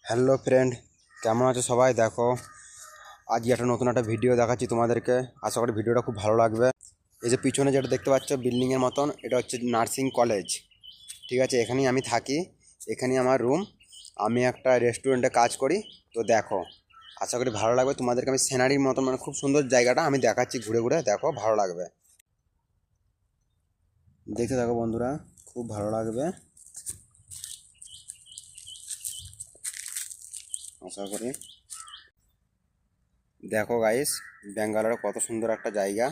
Hello friend, কেমন আছো সবাই? দেখো, আজ একটা নতুন একটা ভিডিও দেখাচ্ছি তোমাদেরকে। আশা করি ভিডিওটা খুব ভালো লাগবে। এই যে পিছনে যেটা দেখতে পাচ্ছ বিল্ডিংয়ের মতন, এটা হচ্ছে নার্সিং কলেজ। ঠিক আছে, এখানেই আমি থাকি, এখানেই আমার রুম। আমি একটা রেস্টুরেন্টে কাজ করি। তো দেখো, আশা করি ভালো লাগবে তোমাদেরকে। আমি সিনারির মতন, মানে খুব সুন্দর জায়গাটা আমি দেখাচ্ছি ঘুরে ঘুরে, দেখো ভালো লাগবে। দেখতে থাকো বন্ধুরা, খুব ভালো লাগবে আশা করি। দেখো গাইস, ব্যাঙ্গালোরে কত সুন্দর একটা জায়গা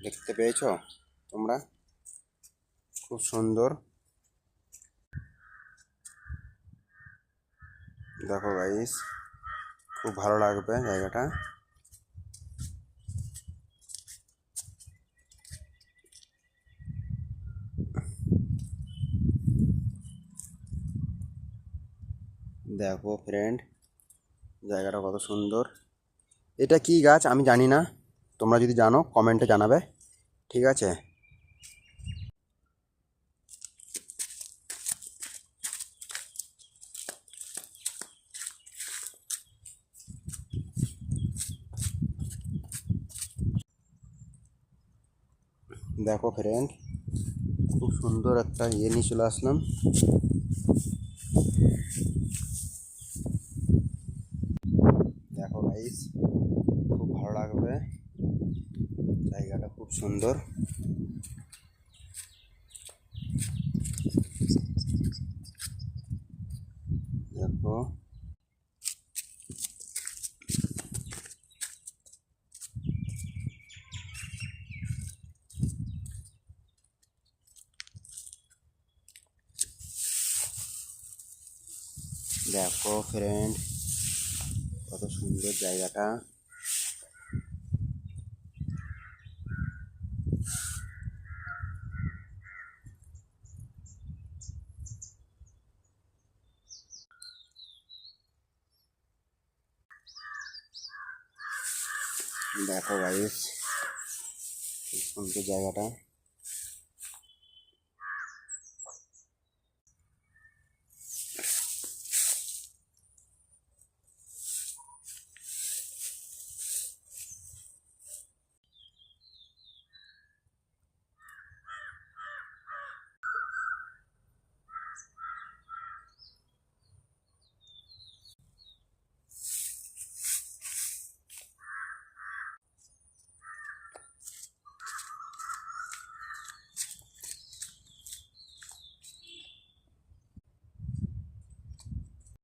দেখতে পেয়েছো তোমরা, খুব সুন্দর। দেখো গাইস, খুব ভালো লাগবে জায়গাটা। দেখো ফ্রেন্ড, জায়গাটা কত সুন্দর। এটা কি গাছ আমি জানি না, তোমরা যদি জানো কমেন্টে জানাবে, ঠিক আছে? দেখো ফ্রেন্ড, খুব সুন্দর একটা নিয়ে চলে আসলাম। দেখো গাইস, খুব ভালো লাগবে, জায়গাটা খুব সুন্দর। দেখো, দেখো ফ্রেন্ড, কত সুন্দর জায়গাটা। দেখো গাইস, খুব সুন্দর জায়গাটা।